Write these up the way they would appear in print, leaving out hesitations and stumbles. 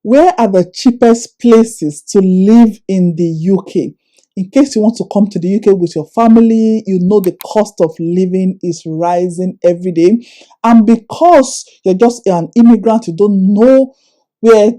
Where are the cheapest places to live in the UK? In case you want to come to the UK with your family, you know the cost of living is rising every day. And because you're just an immigrant, you don't know where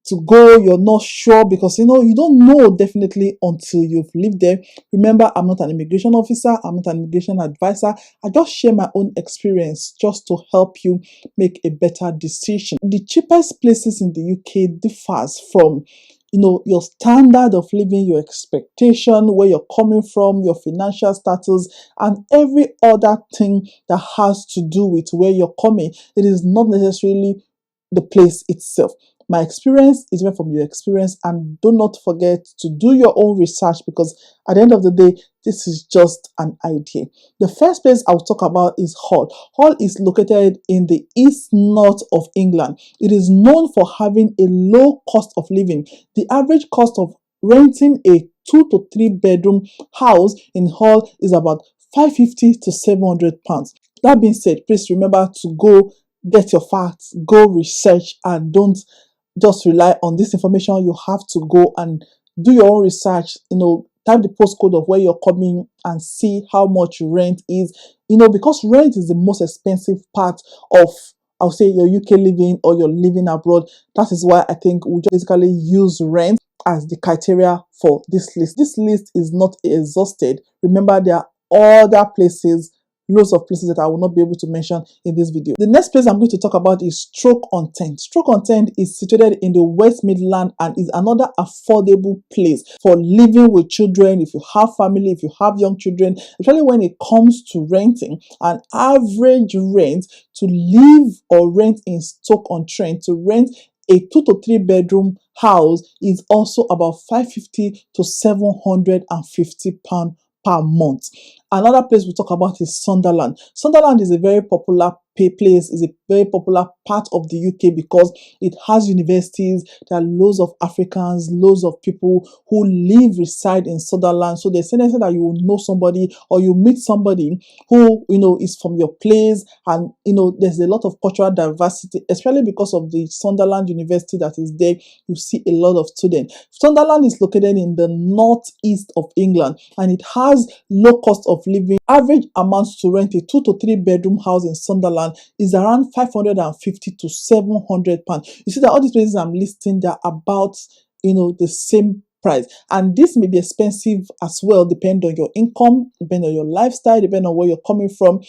to go, you're not sure because you don't know definitely until you've lived there. Remember, I'm not an immigration officer, I'm not an immigration advisor. I just share my own experience just to help you make a better decision. The cheapest places in the UK differs from your standard of living, your expectation, where you're coming from, your financial status, and every other thing that has to do with where you're coming. It is not necessarily the place itself. My experience is different from your experience, and do not forget to do your own research because at the end of the day, this is just an idea. The first place I'll talk about is Hull. Hull is located in the east north of England. It is known for having a low cost of living. The average cost of renting a 2 to 3 bedroom house in Hull is about £550 to £700. That being said, please remember to go get your facts, go research, and don't just rely on this information. You have to go and do your own research, type the postcode of where you're coming and see how much rent is, because rent is the most expensive part of, I'll say, your UK living or your living abroad. That is why I think we just basically use rent as the criteria for this list. This list is not exhausted. Remember, there are other places, loads of places that I will not be able to mention in this video. The next place I'm going to talk about is Stoke-on-Trent. Stoke-on-Trent is situated in the West Midlands and is another affordable place for living with children. If you have family, if you have young children, especially when it comes to renting, an average rent to live or rent in Stoke-on-Trent, to rent a 2 to 3 bedroom house, is also about £550 to £750 per month. Another place we talk about is Sunderland. Sunderland is a very popular place, is a very popular part of the UK because it has universities. There are loads of Africans, loads of people who reside in Sunderland. So there's a tendency that you will know somebody or you meet somebody who is from your place, and there's a lot of cultural diversity, especially because of the Sunderland University that is there. You see a lot of students. Sunderland is located in the northeast of England and it has low cost of living. Average amounts to rent a 2 to 3 bedroom house in Sunderland is around £550 to £700. You see that all these places I'm listing, they're about the same price, and this may be expensive as well, depending on your income, depending on your lifestyle, depending on where you're coming from.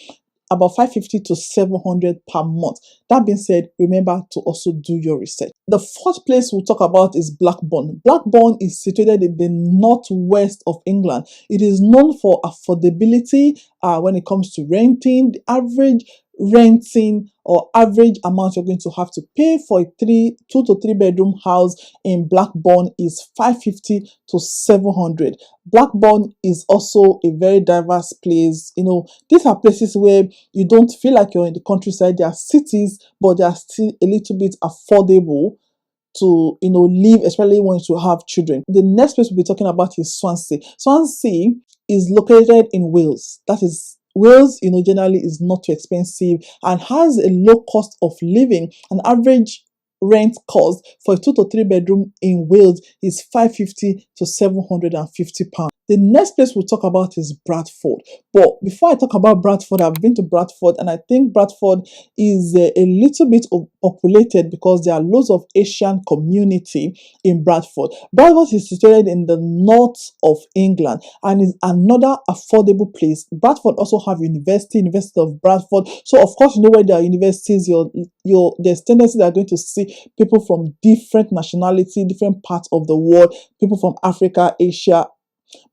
About £550 to £700 per month. That being said, remember to also do your research. The fourth place we'll talk about is Blackburn. Blackburn is situated in the northwest of England. It is known for affordability when it comes to renting. The average renting or average amount you're going to have to pay for a 2 to 3 bedroom house in Blackburn is £550 to £700. Blackburn is also a very diverse place. These are places where you don't feel like you're in the countryside. They are cities, but they are still a little bit affordable to live, especially when you have children. The next place we'll be talking about is Swansea. Swansea is located in Wales. That is, Wales, generally is not too expensive and has a low cost of living. An average rent cost for a 2 to 3 bedroom in Wales is £550 to £750. The next place we'll talk about is Bradford. But before I talk about Bradford, I've been to Bradford and I think Bradford is a little bit populated because there are loads of Asian community in Bradford. Bradford is situated in the north of England and is another affordable place. Bradford also have University of Bradford. So of course, where there are universities, there's tendency that are going to see people from different nationality, different parts of the world, people from Africa, Asia,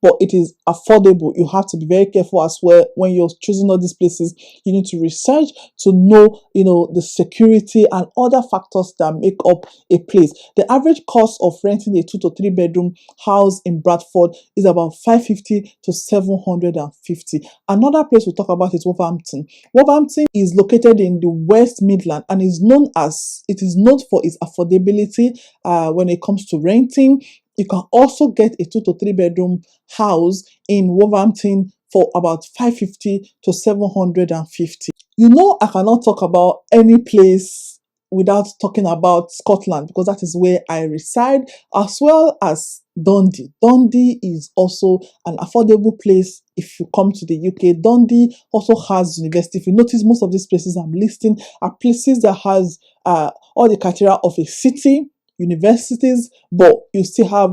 but it is affordable. You have to be very careful as well when you're choosing all these places. You need to research to know, the security and other factors that make up a place. The average cost of renting a 2 to 3 bedroom house in Bradford is about £550 to £750. Another place we'll talk about is Wolverhampton. Wolverhampton is located in the West Midlands and is known for its affordability when it comes to renting. You can also get a 2 to 3 bedroom house in Wolverhampton for about £550 to £750. I cannot talk about any place without talking about Scotland, because that is where I reside, as well as Dundee. Dundee is also an affordable place if you come to the UK. Dundee also has university. If you notice, most of these places I'm listing are places that has all the criteria of a city, universities, but you still have,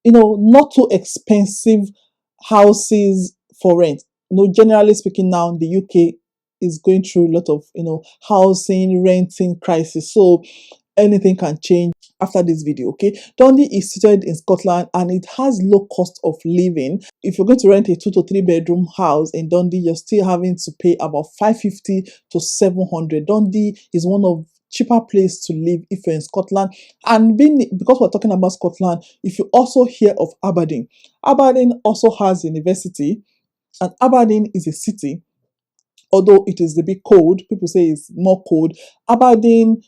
not too expensive houses for rent. Generally speaking, now the UK is going through a lot of, housing, renting crisis. So anything can change after this video, okay? Dundee is situated in Scotland and it has low cost of living. If you're going to rent a 2 to 3 bedroom house in Dundee, you're still having to pay about 550 to 700. Dundee is one of cheaper place to live if you're in Scotland. And because we're talking about Scotland, if you also hear of Aberdeen, Aberdeen also has university, and Aberdeen is a city. Although it is a bit cold, people say it's more cold. Aberdeen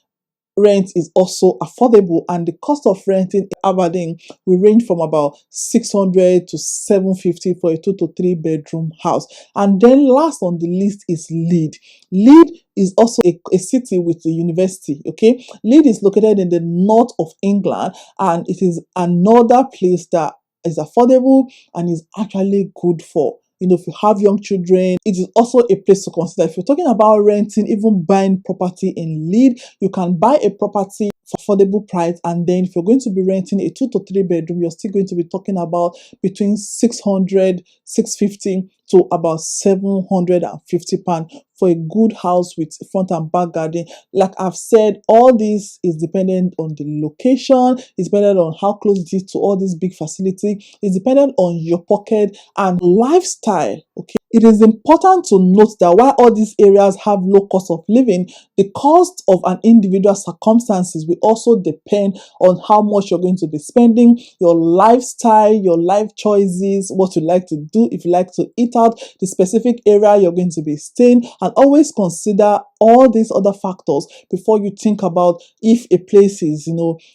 rent is also affordable, and the cost of renting in Aberdeen will range from about 600 to 750 for a 2 to 3 bedroom house. And then last on the list is Leeds. Leeds is also a city with a university, okay? Leeds is located in the north of England, and it is another place that is affordable and is actually good for, if you have young children. It is also a place to consider. If you're talking about renting, even buying property in Leeds, you can buy a property for affordable price, and then if you're going to be renting a 2 to 3 bedroom, you're still going to be talking about between 600, 650 to about 750 pounds for a good house with front and back garden. Like I've said, all this is dependent on the location, it's dependent on how close it is to all these big facilities, it's dependent on your pocket and lifestyle, okay? It is important to note that while all these areas have low cost of living, the cost of an individual's circumstances will also depend on how much you're going to be spending, your lifestyle, your life choices, what you like to do, if you like to eat out, the specific area you're going to be staying, and always consider all these other factors before you think about if a place is,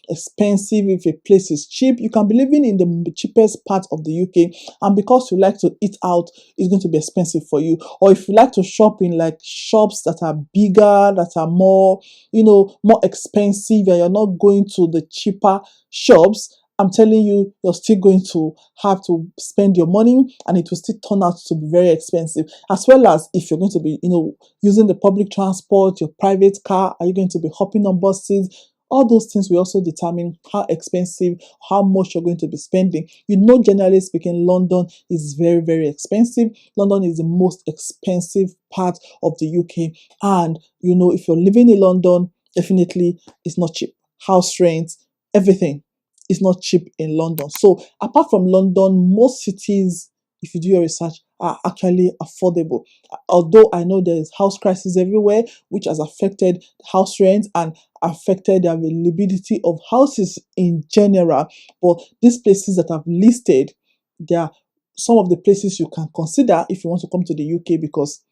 expensive, if a place is cheap. You can be living in the cheapest part of the UK, and because you like to eat out, it's going to be expensive for you. Or if you like to shop in like shops that are bigger, that are more, more expensive, and you're not going to the cheaper shops, I'm telling you, you're still going to have to spend your money, and it will still turn out to be very expensive. As well as if you're going to be, using the public transport, your private car, are you going to be hopping on buses? All those things will also determine how expensive, how much you're going to be spending. Generally speaking, London is very, very expensive. London is the most expensive part of the UK. And, if you're living in London, definitely it's not cheap. House rent, everything is not cheap in London. So apart from London, most cities, if you do your research, are actually affordable. Although I know there is house crisis everywhere, which has affected house rent and affected the availability of houses in general. But these places that I've listed, they are some of the places you can consider if you want to come to the UK, because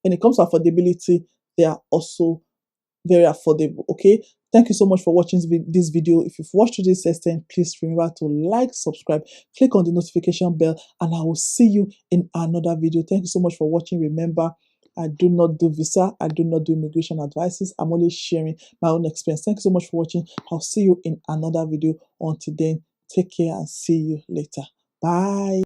when it comes to affordability, they are also very affordable, okay? Thank you so much for watching this video. If you've watched to this extent, please remember to like, subscribe, click on the notification bell, and I will see you in another video. Thank you so much for watching. Remember, I do not do visa, I do not do immigration advices. I'm only sharing my own experience. Thank you so much for watching. I'll see you in another video. Until then, take care and see you later. Bye.